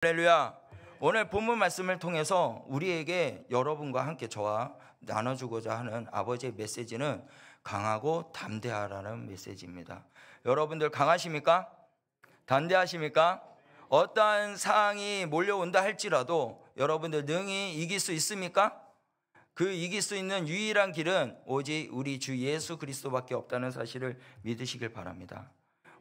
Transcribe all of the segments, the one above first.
할렐루야. 오늘 본문 말씀을 통해서 우리에게 여러분과 함께 저와 나눠주고자 하는 아버지의 메시지는 강하고 담대하라는 메시지입니다. 여러분들 강하십니까? 담대하십니까? 어떠한 상황이 몰려온다 할지라도 여러분들 능히 이길 수 있습니까? 그 이길 수 있는 유일한 길은 오직 우리 주 예수 그리스도밖에 없다는 사실을 믿으시길 바랍니다.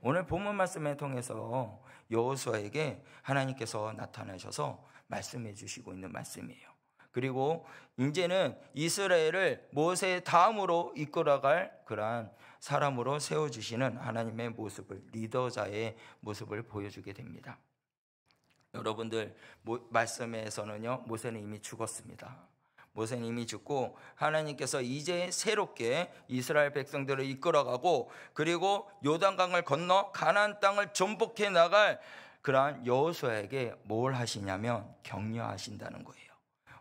오늘 본문 말씀을 통해서 여호수아에게 하나님께서 나타나셔서 말씀해 주시고 있는 말씀이에요. 그리고 이제는 이스라엘을 모세 다음으로 이끌어갈 그러한 사람으로 세워주시는 하나님의 모습을, 리더자의 모습을 보여주게 됩니다. 여러분들 말씀에서는요, 모세는 이미 죽었습니다. 모세는 이미 죽고 하나님께서 이제 새롭게 이스라엘 백성들을 이끌어가고 그리고 요단강을 건너 가나안 땅을 정복해 나갈 그러한 여호수아에게 뭘 하시냐면 격려하신다는 거예요.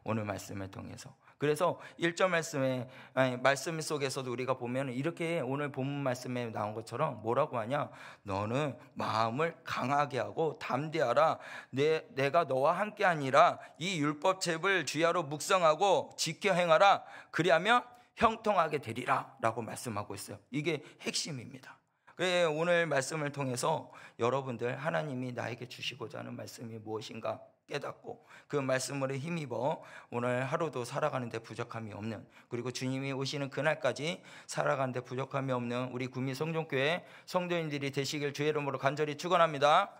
오늘 말씀을 통해서. 그래서 1절 말씀 속에서도 우리가 보면 이렇게 오늘 본문 말씀에 나온 것처럼 뭐라고 하냐? 너는 마음을 강하게 하고 담대하라. 내가 너와 함께 하니라. 이 율법책을 주야로 묵상하고 지켜 행하라. 그리하면 형통하게 되리라 라고 말씀하고 있어요. 이게 핵심입니다. 오늘 말씀을 통해서 여러분들 하나님이 나에게 주시고자 하는 말씀이 무엇인가 깨닫고 그 말씀으로 힘입어 오늘 하루도 살아가는데 부족함이 없는, 그리고 주님이 오시는 그날까지 살아가는데 부족함이 없는 우리 구미 성전교회 성도인들이 되시길 주의 이름으로 간절히 축원합니다.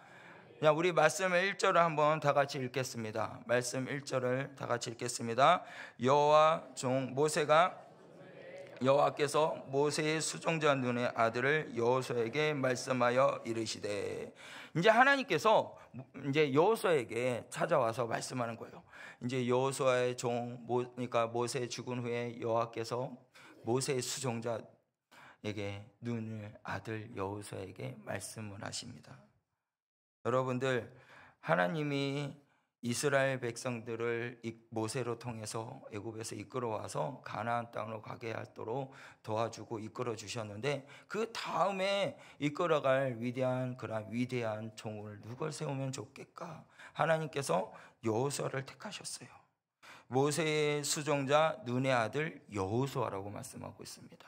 우리 말씀을 1절을 한번 다 같이 읽겠습니다. 말씀 1절을 다 같이 읽겠습니다. 여호와 종 모세가 여호와께서 모세의 수종자 눈의 아들을 여호수아에게 말씀하여 이르시되, 이제 하나님께서 이제 여호수아에게 찾아와서 말씀하는 거예요. 이제 여호수아의 종, 그러니까 모세 죽은 후에 여호와께서 모세의 수종자에게 눈을 아들 여호수아에게 말씀을 하십니다. 여러분들, 하나님이 이스라엘 백성들을 모세로 통해서 애굽에서 이끌어와서 가나안 땅으로 가게 하도록 도와주고 이끌어 주셨는데, 그 다음에 이끌어갈 위대한 종을 누굴 세우면 좋겠까? 하나님께서 여호수아를 택하셨어요. 모세의 수종자 눈의 아들 여호수아라고 말씀하고 있습니다.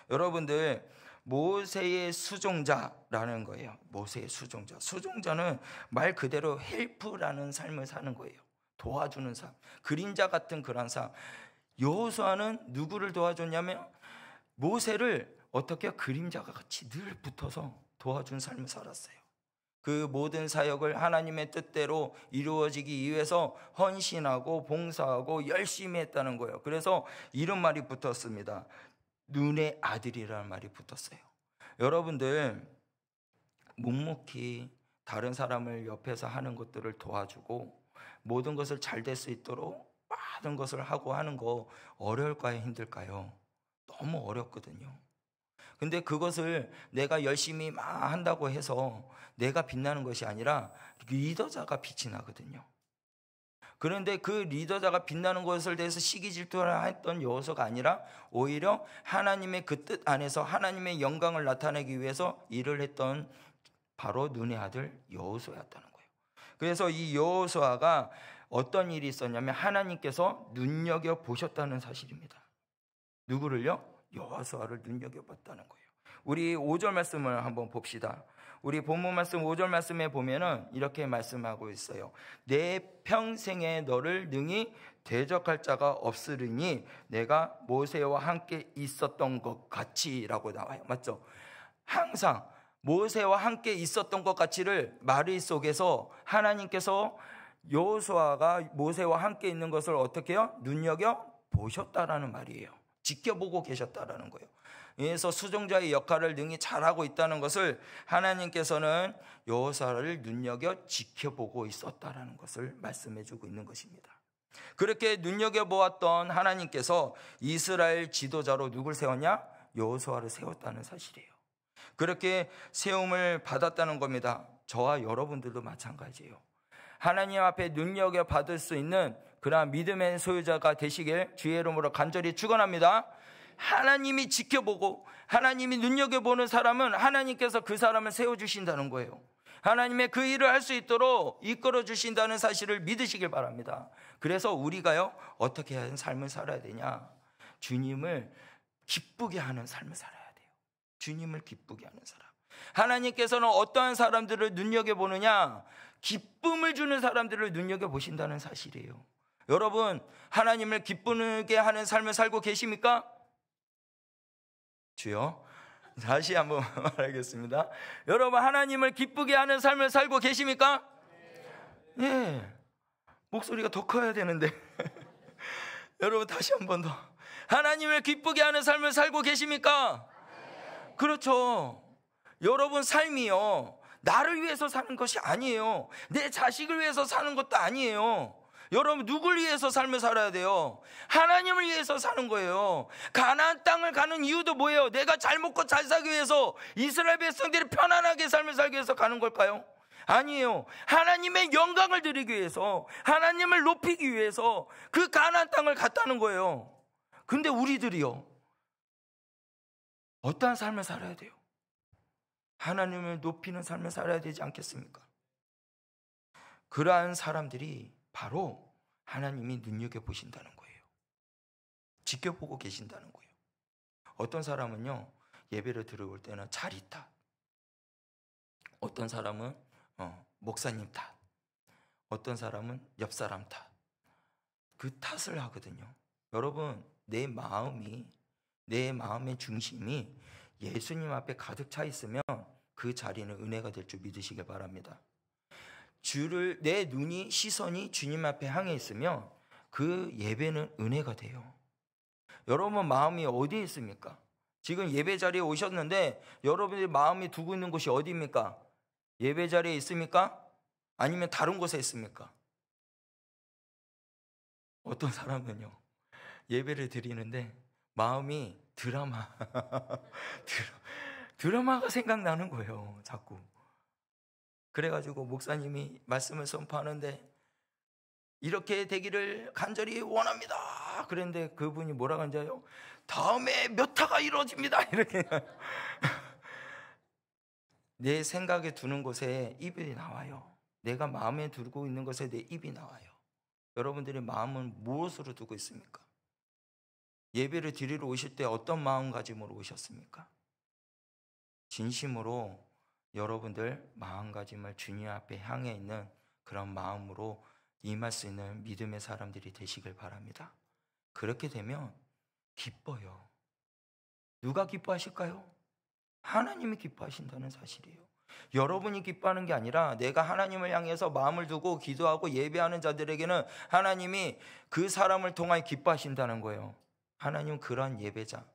여러분들, 모세의 수종자라는 거예요. 모세의 수종자. 수종자는 말 그대로 헬프라는 삶을 사는 거예요. 도와주는 삶. 그림자 같은 그런 삶. 여호수아는 누구를 도와줬냐면 모세를 어떻게 그림자가 같이 늘 붙어서 도와준 삶을 살았어요. 그 모든 사역을 하나님의 뜻대로 이루어지기 위해서 헌신하고 봉사하고 열심히 했다는 거예요. 그래서 이런 말이 붙었습니다. 눈의 아들이라는 말이 붙었어요. 여러분들, 묵묵히 다른 사람을 옆에서 하는 것들을 도와주고 모든 것을 잘 될 수 있도록 많은 것을 하고 하는 거 어려울까요? 힘들까요? 너무 어렵거든요. 근데 그것을 내가 열심히 막 한다고 해서 내가 빛나는 것이 아니라 리더자가 빛이 나거든요. 그런데 그 리더자가 빛나는 것을 대해서 시기 질투를 했던 여호수아가 아니라 오히려 하나님의 그 뜻 안에서 하나님의 영광을 나타내기 위해서 일을 했던 바로 눈의 아들 여호수아였다는 거예요. 그래서 이 여호수아가 어떤 일이 있었냐면 하나님께서 눈여겨보셨다는 사실입니다. 누구를요? 여호수아를 눈여겨봤다는 거예요. 우리 5절 말씀을 한번 봅시다. 우리 본문 말씀 5절 말씀에 보면은 이렇게 말씀하고 있어요. 내 평생에 너를 능히 대적할 자가 없으리니 내가 모세와 함께 있었던 것 같이라고 나와요. 맞죠? 항상 모세와 함께 있었던 것 같이를 머릿속에서 하나님께서 여호수아가 모세와 함께 있는 것을 어떻게 해요? 눈여겨 보셨다라는 말이에요. 지켜보고 계셨다라는 거예요. 그래서 수종자의 역할을 능히 잘하고 있다는 것을 하나님께서는 여호수아를 눈여겨 지켜보고 있었다라는 것을 말씀해주고 있는 것입니다. 그렇게 눈여겨보았던 하나님께서 이스라엘 지도자로 누굴 세웠냐? 여호수아를 세웠다는 사실이에요. 그렇게 세움을 받았다는 겁니다. 저와 여러분들도 마찬가지예요. 하나님 앞에 눈여겨받을 수 있는 그러한 믿음의 소유자가 되시길 주의 이름으로 간절히 축원합니다. 하나님이 지켜보고 하나님이 눈여겨보는 사람은 하나님께서 그 사람을 세워주신다는 거예요. 하나님의 그 일을 할 수 있도록 이끌어 주신다는 사실을 믿으시길 바랍니다. 그래서 우리가요, 어떻게 하는 삶을 살아야 되냐? 주님을 기쁘게 하는 삶을 살아야 돼요. 주님을 기쁘게 하는 사람. 하나님께서는 어떠한 사람들을 눈여겨보느냐? 기쁨을 주는 사람들을 눈여겨보신다는 사실이에요. 여러분, 하나님을 기쁘게 하는 삶을 살고 계십니까? 주여, 다시 한번 말하겠습니다. 여러분, 하나님을 기쁘게 하는 삶을 살고 계십니까? 예. 목소리가 더 커야 되는데. 여러분, 다시 한 번 더. 하나님을 기쁘게 하는 삶을 살고 계십니까? 그렇죠. 여러분 삶이요, 나를 위해서 사는 것이 아니에요. 내 자식을 위해서 사는 것도 아니에요. 여러분, 누굴 위해서 삶을 살아야 돼요? 하나님을 위해서 사는 거예요. 가나안 땅을 가는 이유도 뭐예요? 내가 잘 먹고 잘 살기 위해서, 이스라엘 백성들이 편안하게 삶을 살기 위해서 가는 걸까요? 아니에요. 하나님의 영광을 드리기 위해서, 하나님을 높이기 위해서 그 가나안 땅을 갔다는 거예요. 근데 우리들이요, 어떠한 삶을 살아야 돼요? 하나님을 높이는 삶을 살아야 되지 않겠습니까? 그러한 사람들이 바로 하나님이 눈여겨보신다는 거예요. 지켜보고 계신다는 거예요. 어떤 사람은요, 예배를 들어올 때는 자리 탓, 어떤 사람은 목사님 탓, 어떤 사람은 옆 사람 탓, 그 탓을 하거든요. 여러분, 내 마음의 중심이 예수님 앞에 가득 차 있으면 그 자리는 은혜가 될 줄 믿으시길 바랍니다. 내 시선이 주님 앞에 향해 있으면 그 예배는 은혜가 돼요. 여러분 마음이 어디에 있습니까? 지금 예배 자리에 오셨는데 여러분의 마음이 두고 있는 곳이 어디입니까? 예배 자리에 있습니까? 아니면 다른 곳에 있습니까? 어떤 사람은요, 예배를 드리는데 마음이 드라마가 생각나는 거예요, 자꾸. 그래가지고 목사님이 말씀을 선포하는데 이렇게 되기를 간절히 원합니다. 그런데 그분이 뭐라고 하는지요? 다음에 몇 화가 이루어집니다. 이렇게. 내 생각에 두는 곳에 입이 나와요. 내가 마음에 두고 있는 것에 내 입이 나와요. 여러분들의 마음은 무엇으로 두고 있습니까? 예배를 드리러 오실 때 어떤 마음가짐으로 오셨습니까? 진심으로 여러분들 마음가짐을 주님 앞에 향해 있는 그런 마음으로 임할 수 있는 믿음의 사람들이 되시길 바랍니다. 그렇게 되면 기뻐요. 누가 기뻐하실까요? 하나님이 기뻐하신다는 사실이에요. 여러분이 기뻐하는 게 아니라 내가 하나님을 향해서 마음을 두고 기도하고 예배하는 자들에게는 하나님이 그 사람을 통하여 기뻐하신다는 거예요. 하나님은 그러한 예배자,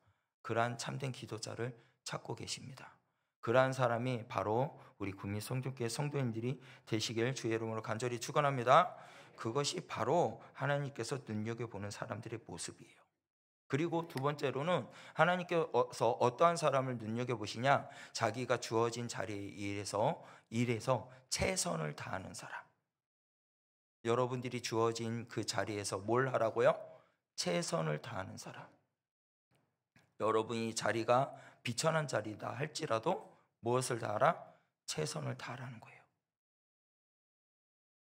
그러한 참된 기도자를 찾고 계십니다. 그러한 사람이 바로 우리 국민 성전교회 성도님들이 되시길 주의 이름으로 간절히 축원합니다. 그것이 바로 하나님께서 눈여겨보는 사람들의 모습이에요. 그리고 두 번째로는 하나님께서 어떠한 사람을 눈여겨보시냐? 자기가 주어진 자리에 일해서 최선을 다하는 사람. 여러분들이 주어진 그 자리에서 뭘 하라고요? 최선을 다하는 사람. 여러분이 자리가 비천한 자리다 할지라도 무엇을 다하라? 최선을 다하라는 거예요.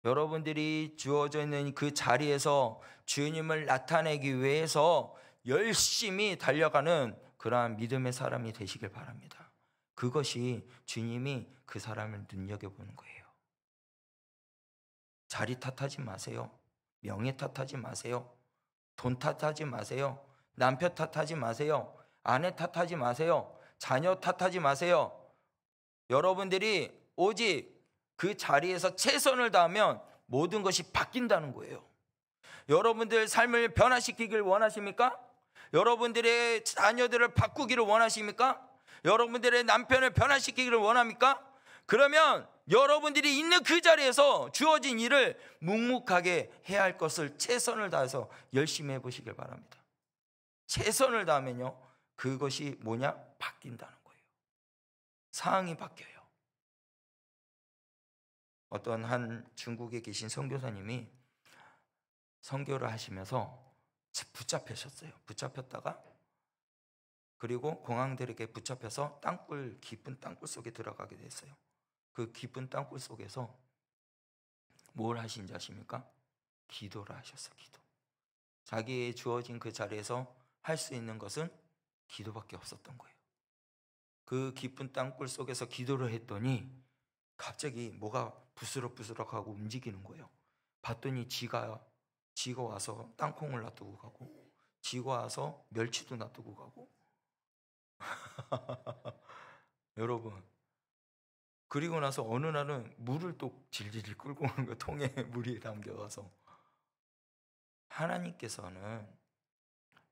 여러분들이 주어져 있는 그 자리에서 주님을 나타내기 위해서 열심히 달려가는 그러한 믿음의 사람이 되시길 바랍니다. 그것이 주님이 그 사람을 눈여겨보는 거예요. 자리 탓하지 마세요. 명예 탓하지 마세요. 돈 탓하지 마세요. 남편 탓하지 마세요. 아내 탓하지 마세요. 자녀 탓하지 마세요. 여러분들이 오직 그 자리에서 최선을 다하면 모든 것이 바뀐다는 거예요. 여러분들 삶을 변화시키길 원하십니까? 여러분들의 자녀들을 바꾸기를 원하십니까? 여러분들의 남편을 변화시키기를 원합니까? 그러면 여러분들이 있는 그 자리에서 주어진 일을 묵묵하게 해야 할 것을 최선을 다해서 열심히 해보시길 바랍니다. 최선을 다하면요, 그것이 뭐냐? 바뀐다는 거예요. 상황이 바뀌어요. 어떤 한 중국에 계신 선교사님이 선교를 하시면서 붙잡히셨어요. 붙잡혔다가 그리고 공항들에게 붙잡혀서 깊은 땅굴 속에 들어가게 됐어요. 그 깊은 땅굴 속에서 뭘 하신지 아십니까? 기도를 하셨어요. 기도. 자기의 주어진 그 자리에서 할 수 있는 것은 기도밖에 없었던 거예요. 그 깊은 땅굴 속에서 기도를 했더니 갑자기 뭐가 부스럭부스럭하고 움직이는 거예요. 봤더니 쥐가 와서 땅콩을 놔두고 가고, 쥐가 와서 멸치도 놔두고 가고. 여러분, 그리고 나서 어느 날은 물을 또 질질 끌고 오는 거, 통에 물이 담겨가서. 하나님께서는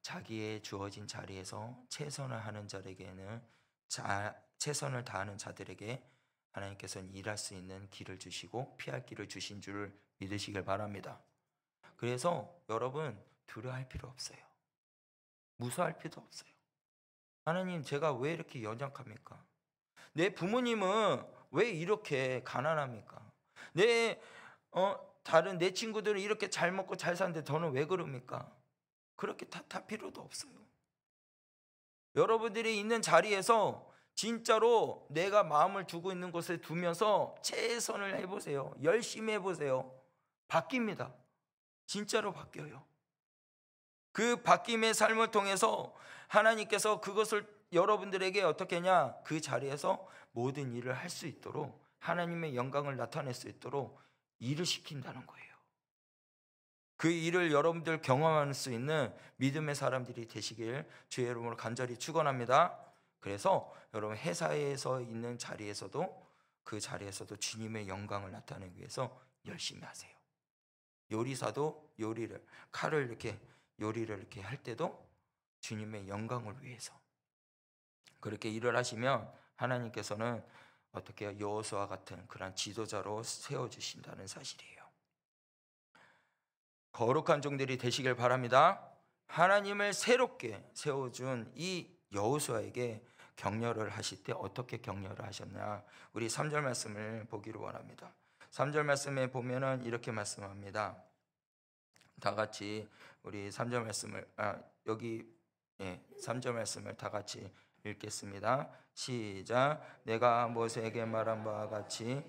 자기의 주어진 자리에서 최선을 하는 자에게는 최선을 다하는 자들에게 하나님께서는 일할 수 있는 길을 주시고 피할 길을 주신 줄을 믿으시길 바랍니다. 그래서 여러분, 두려워할 필요 없어요. 무서워할 필요 없어요. 하나님, 제가 왜 이렇게 연약합니까? 내 부모님은 왜 이렇게 가난합니까? 다른 내 친구들은 이렇게 잘 먹고 잘 사는데 저는 왜 그럽니까? 그렇게 탓할 필요도 없어요. 여러분들이 있는 자리에서 진짜로 내가 마음을 두고 있는 곳에 두면서 최선을 해보세요. 열심히 해보세요. 바뀝니다. 진짜로 바뀌어요. 그 바뀜의 삶을 통해서 하나님께서 그것을 여러분들에게 어떻게 하냐, 그 자리에서 모든 일을 할 수 있도록, 하나님의 영광을 나타낼 수 있도록 일을 시킨다는 거예요. 그 일을 여러분들 경험할 수 있는 믿음의 사람들이 되시길 주의 이름으로 간절히 축원합니다. 그래서 여러분, 회사에서 있는 자리에서도, 그 자리에서도 주님의 영광을 나타내기 위해서 열심히 하세요. 요리사도 칼을 이렇게 요리를 이렇게 할 때도 주님의 영광을 위해서 그렇게 일을 하시면 하나님께서는 어떻게 여호수아 같은 그런 지도자로 세워주신다는 사실이에요. 거룩한 종들이 되시길 바랍니다. 하나님을 새롭게 세워준 이 여호수아에게 격려를 하실 때 어떻게 격려를 하셨냐, 우리 3절 말씀을 보기를 원합니다. 3절 말씀에 보면은 이렇게 말씀합니다. 다 같이 우리 3절 말씀을 3절 말씀을 다 같이 읽겠습니다. 시작. 내가 모세에게 말한 바와 같이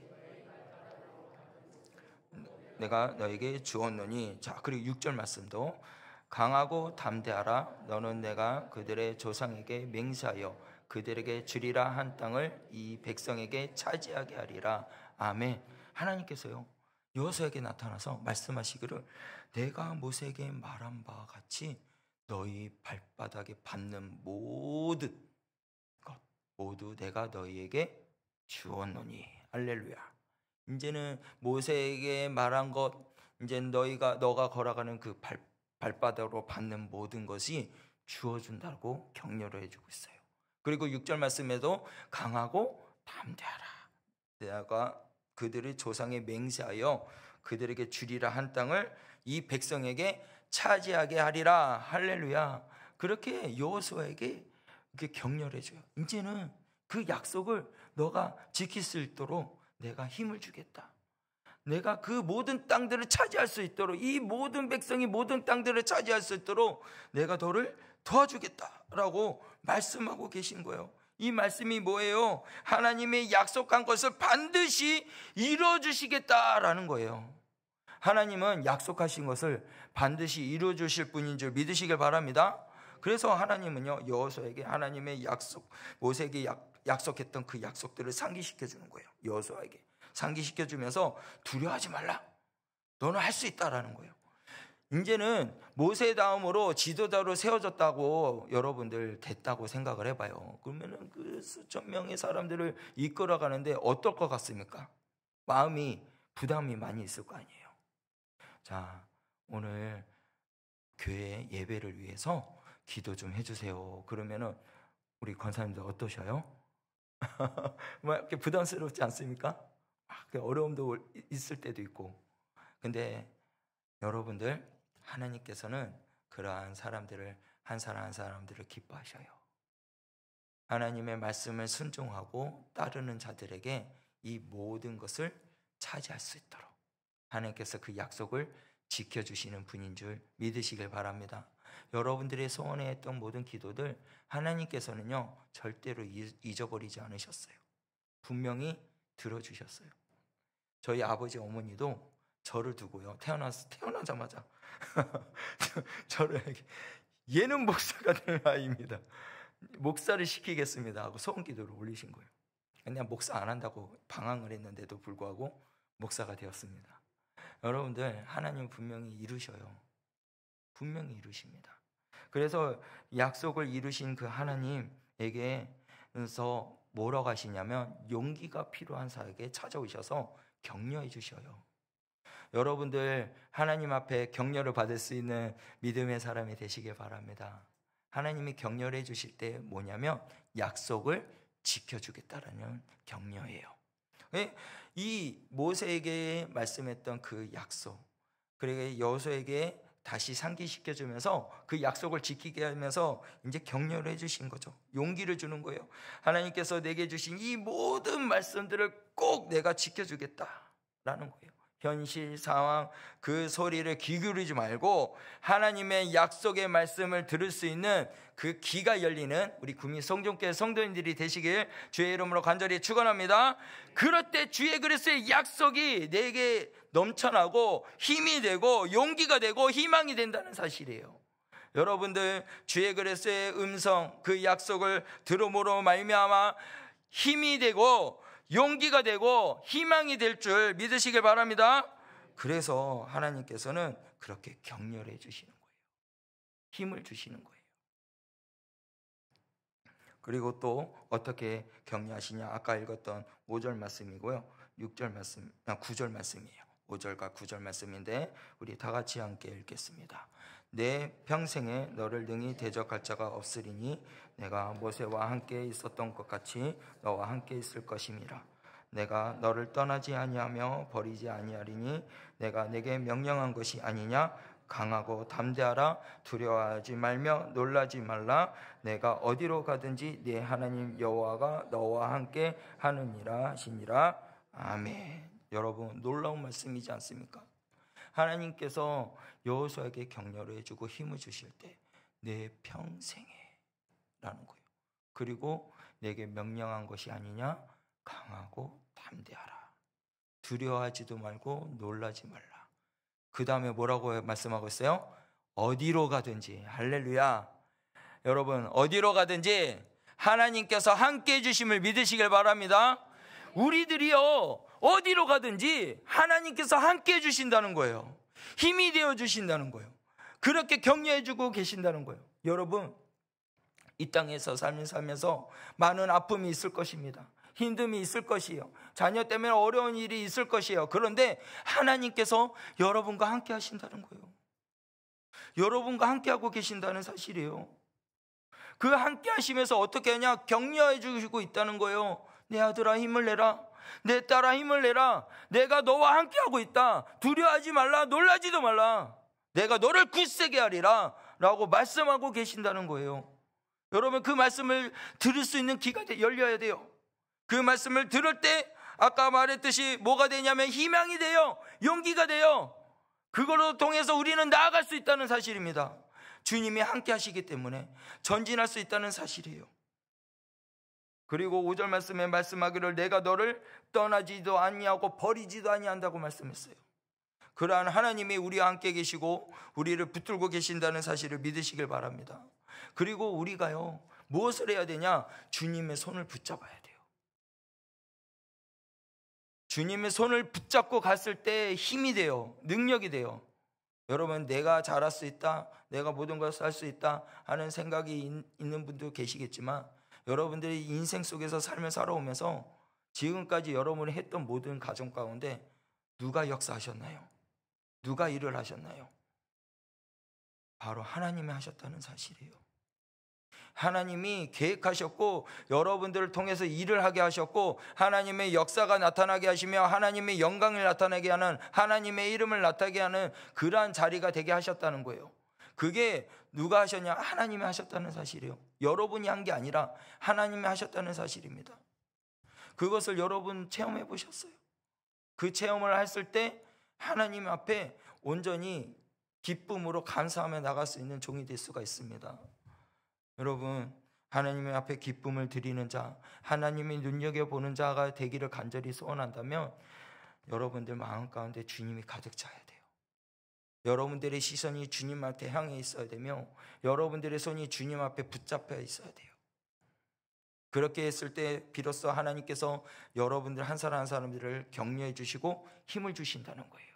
내가 너에게 주었노니. 자, 그리고 6절 말씀도 강하고 담대하라. 너는 내가 그들의 조상에게 맹세하여 그들에게 주리라 한 땅을 이 백성에게 차지하게 하리라. 아멘. 하나님께서요, 여호수아에게 나타나서 말씀하시기를, 내가 모세에게 말한 바와 같이 너희 발바닥에 밟는 모든 것 모두 내가 너희에게 주었노니. 할렐루야. 이제는 모세에게 말한 것, 이제 너가 걸어가는 그 발바닥으로 밟는 모든 것이 주어준다고 격려를 해주고 있어요. 그리고 6절 말씀에도 강하고 담대하라. 내가 그들의 조상에 맹세하여 그들에게 주리라 한 땅을 이 백성에게 차지하게 하리라. 할렐루야. 그렇게 여호수아에게 이렇게 격려를 해줘요. 이제는 그 약속을 너가 지킬 수 있도록 내가 힘을 주겠다. 내가 그 모든 땅들을 차지할 수 있도록, 이 모든 백성이 모든 땅들을 차지할 수 있도록 내가 너를 도와주겠다라고 말씀하고 계신 거예요. 이 말씀이 뭐예요? 하나님의 약속한 것을 반드시 이루어주시겠다라는 거예요. 하나님은 약속하신 것을 반드시 이루어주실 분인 줄 믿으시길 바랍니다. 그래서 하나님은요, 여호수아에게 하나님의 약속, 모세에게 약속했던 그 약속들을 상기시켜 주는 거예요. 여호수아에게 상기시켜 주면서 두려워하지 말라. 너는 할 수 있다라는 거예요. 이제는 모세 다음으로 지도자로 세워졌다고 여러분들 됐다고 생각을 해봐요. 그러면은 그 수천 명의 사람들을 이끌어가는데 어떨 것 같습니까? 마음이 부담이 많이 있을 거 아니에요. 자, 오늘 교회 예배를 위해서 기도 좀 해주세요. 그러면은 우리 권사님들 어떠셔요? 뭐 이렇게 부담스럽지 않습니까? 어려움도 있을 때도 있고. 근데 여러분들, 하나님께서는 그러한 사람들을 한 사람 한 사람들을 기뻐하셔요. 하나님의 말씀을 순종하고 따르는 자들에게 이 모든 것을 차지할 수 있도록 하나님께서 그 약속을 지켜주시는 분인 줄 믿으시길 바랍니다. 여러분들의 소원에 했던 모든 기도들 하나님께서는요 절대로 잊어버리지 않으셨어요. 분명히 들어주셨어요. 저희 아버지 어머니도 저를 두고요, 태어나자마자 저를 얘는 목사가 될 아이입니다, 목사를 시키겠습니다 하고 소원기도를 올리신 거예요. 그냥 목사 안 한다고 방황을 했는데도 불구하고 목사가 되었습니다. 여러분들, 하나님 분명히 이루셔요. 분명히 이루십니다. 그래서 약속을 이루신 그 하나님에게서 뭐라고 하시냐면 용기가 필요한 사에게 찾아오셔서 격려해 주셔요. 여러분들, 하나님 앞에 격려를 받을 수 있는 믿음의 사람이 되시길 바랍니다. 하나님이 격려해 주실 때 뭐냐면 약속을 지켜주겠다라는 격려예요. 이 모세에게 말씀했던 그 약속, 그리고 여호수아에게 다시 상기시켜주면서 그 약속을 지키게 하면서 이제 격려를 해주신 거죠. 용기를 주는 거예요. 하나님께서 내게 주신 이 모든 말씀들을 꼭 내가 지켜주겠다라는 거예요. 현실 상황 그 소리를 귀 기울이지 말고 하나님의 약속의 말씀을 들을 수 있는 그 귀가 열리는 우리 구미 성전교회 성도님들이 되시길 주의 이름으로 간절히 축원합니다. 그럴 때 주의 그리스도의 약속이 내게 넘쳐나고 힘이 되고 용기가 되고 희망이 된다는 사실이에요. 여러분들, 주의 그리스도의 음성, 그 약속을 들음으로 말미암아 힘이 되고 용기가 되고 희망이 될 줄 믿으시길 바랍니다. 그래서 하나님께서는 그렇게 격려를 해주시는 거예요. 힘을 주시는 거예요. 그리고 또 어떻게 격려하시냐, 아까 읽었던 5절 말씀이고요, 9절 말씀이에요. 5절과 9절 말씀인데 우리 다 같이 함께 읽겠습니다. 내 평생에 너를 능히 대적할 자가 없으리니 내가 모세와 함께 있었던 것 같이 너와 함께 있을 것임이라. 내가 너를 떠나지 아니하며 버리지 아니하리니 내가 내게 명령한 것이 아니냐. 강하고 담대하라. 두려워하지 말며 놀라지 말라. 내가 어디로 가든지 네 하나님 여호와가 너와 함께 하느니라 하시니라. 아멘. 여러분, 놀라운 말씀이지 않습니까? 하나님께서 여호수아에게 격려를 해주고 힘을 주실 때 내 평생에 라는 거예요. 그리고 내게 명령한 것이 아니냐. 강하고 담대하라. 두려워하지도 말고 놀라지 말라. 그 다음에 뭐라고 말씀하고 있어요? 어디로 가든지. 할렐루야. 여러분, 어디로 가든지 하나님께서 함께 해주심을 믿으시길 바랍니다. 우리들이요, 어디로 가든지 하나님께서 함께 해주신다는 거예요. 힘이 되어 주신다는 거예요. 그렇게 격려해 주고 계신다는 거예요. 여러분, 이 땅에서 삶을 살면서 많은 아픔이 있을 것입니다. 힘듦이 있을 것이에요. 자녀 때문에 어려운 일이 있을 것이에요. 그런데 하나님께서 여러분과 함께 하신다는 거예요. 여러분과 함께 하고 계신다는 사실이에요. 그 함께 하시면서 어떻게 하냐? 격려해 주시고 있다는 거예요. 내 아들아 힘을 내라. 내 딸아 힘을 내라. 내가 너와 함께 하고 있다. 두려워하지 말라. 놀라지도 말라. 내가 너를 굳세게 하리라 라고 말씀하고 계신다는 거예요. 여러분, 그 말씀을 들을 수 있는 귀가 열려야 돼요. 그 말씀을 들을 때 아까 말했듯이 뭐가 되냐면 희망이 돼요. 용기가 돼요. 그걸로 통해서 우리는 나아갈 수 있다는 사실입니다. 주님이 함께 하시기 때문에 전진할 수 있다는 사실이에요. 그리고 5절 말씀에 말씀하기를 내가 너를 떠나지도 아니하고 버리지도 아니한다고 말씀했어요. 그러한 하나님이 우리와 함께 계시고 우리를 붙들고 계신다는 사실을 믿으시길 바랍니다. 그리고 우리가요, 무엇을 해야 되냐? 주님의 손을 붙잡아야 돼요. 주님의 손을 붙잡고 갔을 때 힘이 돼요. 능력이 돼요. 여러분, 내가 잘할 수 있다, 내가 모든 것을 할 수 있다 하는 생각이 있는 분도 계시겠지만 여러분들이 인생 속에서 삶을 살아오면서 지금까지 여러분이 했던 모든 가정 가운데 누가 역사하셨나요? 누가 일을 하셨나요? 바로 하나님이 하셨다는 사실이에요. 하나님이 계획하셨고 여러분들을 통해서 일을 하게 하셨고 하나님의 역사가 나타나게 하시며 하나님의 영광을 나타나게 하는, 하나님의 이름을 나타나게 하는 그러한 자리가 되게 하셨다는 거예요. 그게 누가 하셨냐? 하나님이 하셨다는 사실이에요. 여러분이 한 게 아니라 하나님이 하셨다는 사실입니다. 그것을 여러분 체험해 보셨어요? 그 체험을 했을 때 하나님 앞에 온전히 기쁨으로 감사하며 나갈 수 있는 종이 될 수가 있습니다. 여러분, 하나님 앞에 기쁨을 드리는 자, 하나님이 눈여겨보는 자가 되기를 간절히 소원한다면 여러분들 마음 가운데 주님이 가득 차야 돼요. 여러분들의 시선이 주님한테 향해 있어야 되며 여러분들의 손이 주님 앞에 붙잡혀 있어야 돼요. 그렇게 했을 때 비로소 하나님께서 여러분들 한 사람 한 사람들을 격려해 주시고 힘을 주신다는 거예요.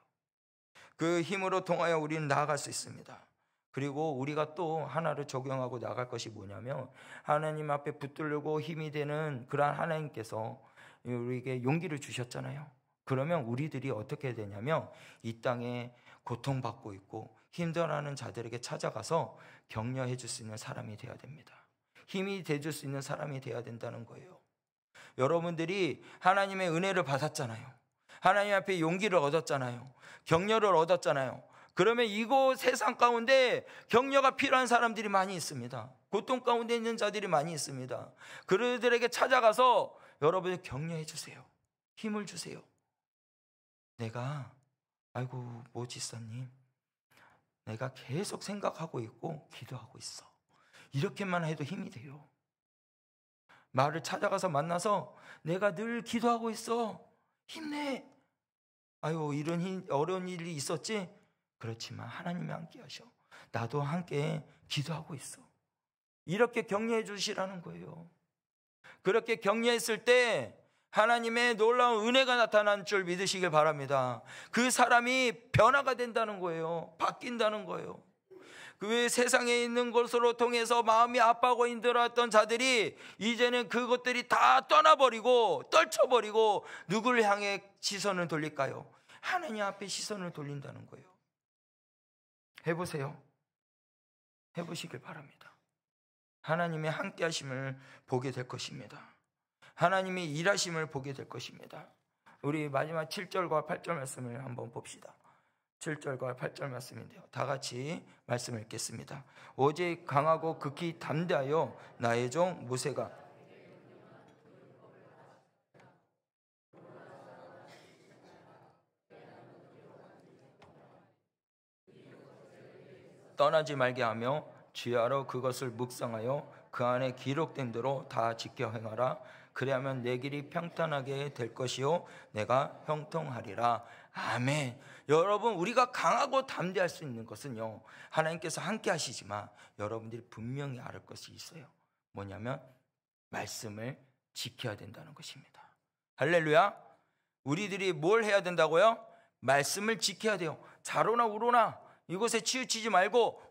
그 힘으로 통하여 우리는 나아갈 수 있습니다. 그리고 우리가 또 하나를 적용하고 나갈 것이 뭐냐면 하나님 앞에 붙들고 힘이 되는 그러한 하나님께서 우리에게 용기를 주셨잖아요. 그러면 우리들이 어떻게 해야 되냐면 이 땅에 고통받고 있고 힘들어하는 자들에게 찾아가서 격려해 줄 수 있는 사람이 되어야 됩니다. 힘이 돼줄 수 있는 사람이 되어야 된다는 거예요. 여러분들이 하나님의 은혜를 받았잖아요. 하나님 앞에 용기를 얻었잖아요. 격려를 얻었잖아요. 그러면 이곳 세상 가운데 격려가 필요한 사람들이 많이 있습니다. 고통 가운데 있는 자들이 많이 있습니다. 그들에게 찾아가서 여러분을 격려해 주세요. 힘을 주세요. 내가 아이고 모지사님, 내가 계속 생각하고 있고 기도하고 있어. 이렇게만 해도 힘이 돼요. 말을 찾아가서 만나서 내가 늘 기도하고 있어. 힘내. 아유 이런 어려운 일이 있었지? 그렇지만 하나님이 함께 하셔. 나도 함께 기도하고 있어. 이렇게 격려해 주시라는 거예요. 그렇게 격려했을 때 하나님의 놀라운 은혜가 나타난 줄 믿으시길 바랍니다. 그 사람이 변화가 된다는 거예요. 바뀐다는 거예요. 그 세상에 있는 것으로 통해서 마음이 아파하고 힘들어했던 자들이 이제는 그것들이 다 떠나버리고 떨쳐버리고 누구를 향해 시선을 돌릴까요? 하나님 앞에 시선을 돌린다는 거예요. 해보세요. 해보시길 바랍니다. 하나님의 함께 하심을 보게 될 것입니다. 하나님의 일하심을 보게 될 것입니다. 우리 마지막 7절과 8절 말씀을 한번 봅시다. 7절과 8절 말씀인데요. 다 같이 말씀을 읽겠습니다. 오직 강하고 극히 담대하여 나의 종 모세가 떠나지 말게 하며 주야로 그것을 묵상하여 그 안에 기록된 대로 다 지켜 행하라. 그리하면 내 길이 평탄하게 될 것이요 내가 형통하리라. 아멘. 여러분, 우리가 강하고 담대할 수 있는 것은요, 하나님께서 함께 하시지만 여러분들이 분명히 알을 것이 있어요. 뭐냐면 말씀을 지켜야 된다는 것입니다. 할렐루야. 우리들이 뭘 해야 된다고요? 말씀을 지켜야 돼요. 자로나 우로나 이곳에 치우치지 말고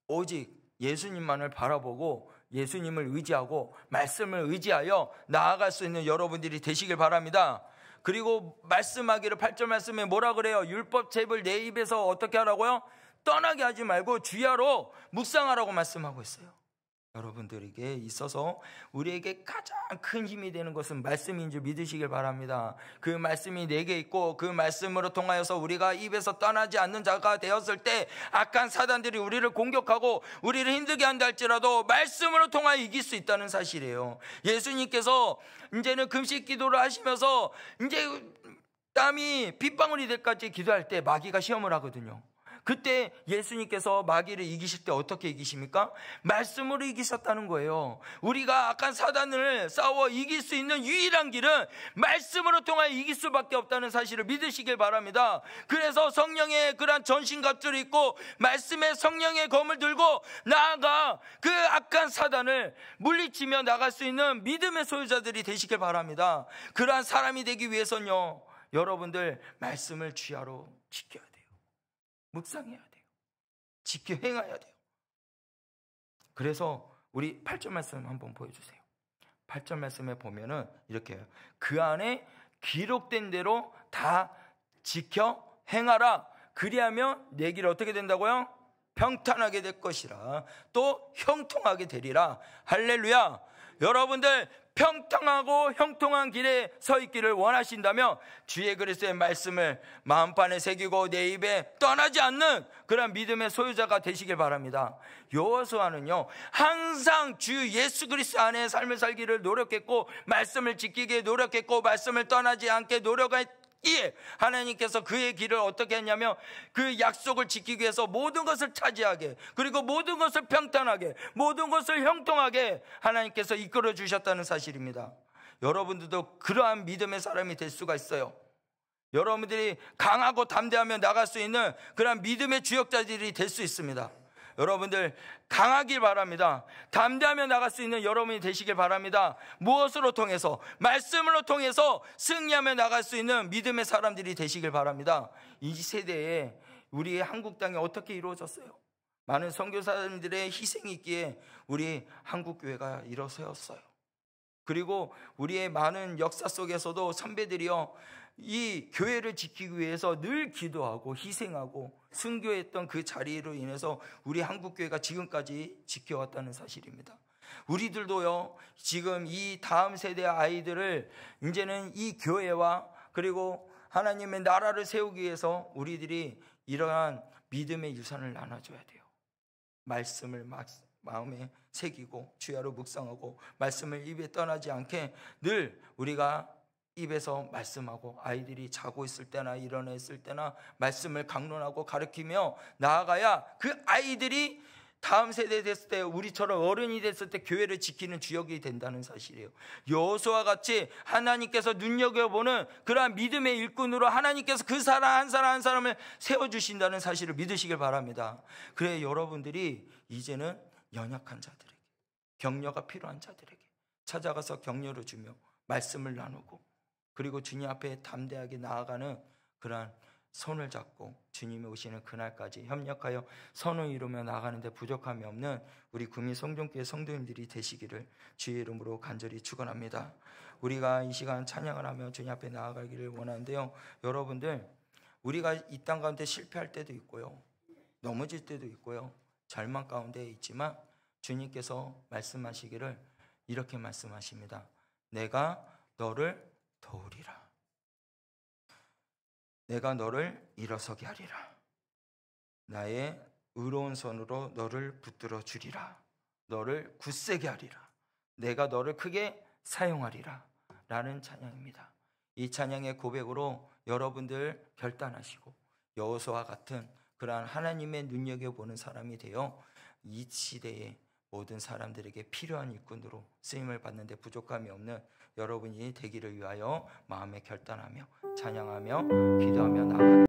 오직 예수님만을 바라보고 예수님을 의지하고 말씀을 의지하여 나아갈 수 있는 여러분들이 되시길 바랍니다. 그리고 말씀하기를 8절 말씀에 뭐라 그래요? 율법 책을 내 입에서 어떻게 하라고요? 떠나게 하지 말고 주야로 묵상하라고 말씀하고 있어요. 여러분들에게 있어서 우리에게 가장 큰 힘이 되는 것은 말씀인 줄 믿으시길 바랍니다. 그 말씀이 내게 있고 그 말씀으로 통하여서 우리가 입에서 떠나지 않는 자가 되었을 때 악한 사단들이 우리를 공격하고 우리를 힘들게 한다 할지라도 말씀으로 통하여 이길 수 있다는 사실이에요. 예수님께서 이제는 금식 기도를 하시면서 이제 땀이 빗방울이 될 때까지 기도할 때 마귀가 시험을 하거든요. 그때 예수님께서 마귀를 이기실 때 어떻게 이기십니까? 말씀으로 이기셨다는 거예요. 우리가 악한 사단을 싸워 이길 수 있는 유일한 길은 말씀으로 통하여 이길 수밖에 없다는 사실을 믿으시길 바랍니다. 그래서 성령의 그러한 전신갑주를 입고 말씀의 성령의 검을 들고 나아가 그 악한 사단을 물리치며 나갈 수 있는 믿음의 소유자들이 되시길 바랍니다. 그러한 사람이 되기 위해서는요, 여러분들 말씀을 주야로 지켜야 돼요. 묵상해야 돼요. 지켜 행해야 돼요. 그래서 우리 8절 말씀 한번 보여주세요. 8절 말씀에 보면은 이렇게 해요. 그 안에 기록된 대로 다 지켜 행하라. 그리하면 내 길이 어떻게 된다고요? 평탄하게 될 것이라. 또 형통하게 되리라. 할렐루야. 여러분들 평탄하고 형통한 길에 서 있기를 원하신다면 주의 그리스도의 말씀을 마음판에 새기고 내 입에 떠나지 않는 그런 믿음의 소유자가 되시길 바랍니다. 여호수아는요, 항상 주 예수 그리스도 안에 삶을 살기를 노력했고 말씀을 지키기에 노력했고 말씀을 떠나지 않게 이에 하나님께서 그의 길을 어떻게 했냐면 그 약속을 지키기 위해서 모든 것을 차지하게, 그리고 모든 것을 평탄하게, 모든 것을 형통하게 하나님께서 이끌어 주셨다는 사실입니다. 여러분들도 그러한 믿음의 사람이 될 수가 있어요. 여러분들이 강하고 담대하며 나갈 수 있는 그러한 믿음의 주역자들이 될 수 있습니다. 여러분들 강하길 바랍니다. 담대하며 나갈 수 있는 여러분이 되시길 바랍니다. 무엇으로 통해서? 말씀으로 통해서 승리하며 나갈 수 있는 믿음의 사람들이 되시길 바랍니다. 이 세대에 우리의 한국 땅이 어떻게 이루어졌어요? 많은 선교사님들의 희생이 있기에 우리 한국교회가 일어서었어요. 그리고 우리의 많은 역사 속에서도 선배들이요, 이 교회를 지키기 위해서 늘 기도하고 희생하고 순교했던 그 자리로 인해서 우리 한국교회가 지금까지 지켜왔다는 사실입니다. 우리들도요, 지금 이 다음 세대 아이들을 이제는 이 교회와 그리고 하나님의 나라를 세우기 위해서 우리들이 이러한 믿음의 유산을 나눠줘야 돼요. 말씀을 마음에 새기고 주야로 묵상하고 말씀을 입에 떠나지 않게 늘 우리가 입에서 말씀하고, 아이들이 자고 있을 때나 일어나 있을 때나 말씀을 강론하고 가르치며 나아가야 그 아이들이 다음 세대 됐을 때, 우리처럼 어른이 됐을 때 교회를 지키는 주역이 된다는 사실이에요. 여호수아와 같이 하나님께서 눈여겨보는 그러한 믿음의 일꾼으로 하나님께서 그 사람 한 사람 한 사람을 세워주신다는 사실을 믿으시길 바랍니다. 그래 여러분들이 이제는 연약한 자들에게, 격려가 필요한 자들에게 찾아가서 격려를 주며 말씀을 나누고, 그리고 주님 앞에 담대하게 나아가는 그러한 손을 잡고 주님이 오시는 그날까지 협력하여 선을 이루며 나아가는데 부족함이 없는 우리 구미 성전교회 성도님들이 되시기를 주의 이름으로 간절히 축원합니다. 우리가 이 시간 찬양을 하며 주님 앞에 나아가기를 원하는데요, 여러분들 우리가 이 땅 가운데 실패할 때도 있고요, 넘어질 때도 있고요, 절망 가운데 있지만 주님께서 말씀하시기를 이렇게 말씀하십니다. 내가 너를 도우리라. 내가 너를 일어서게 하리라. 나의 의로운 손으로 너를 붙들어 주리라. 너를 굳세게 하리라. 내가 너를 크게 사용하리라. 라는 찬양입니다. 이 찬양의 고백으로 여러분들 결단하시고 여호수아와 같은 그러한 하나님의 눈여겨보는 사람이 되어 이 시대에 모든 사람들에게 필요한 일꾼으로 쓰임을 받는 데 부족함이 없는 여러분이 되기를 위하여 마음에 결단하며 찬양하며 기도하며 나아가겠습니다.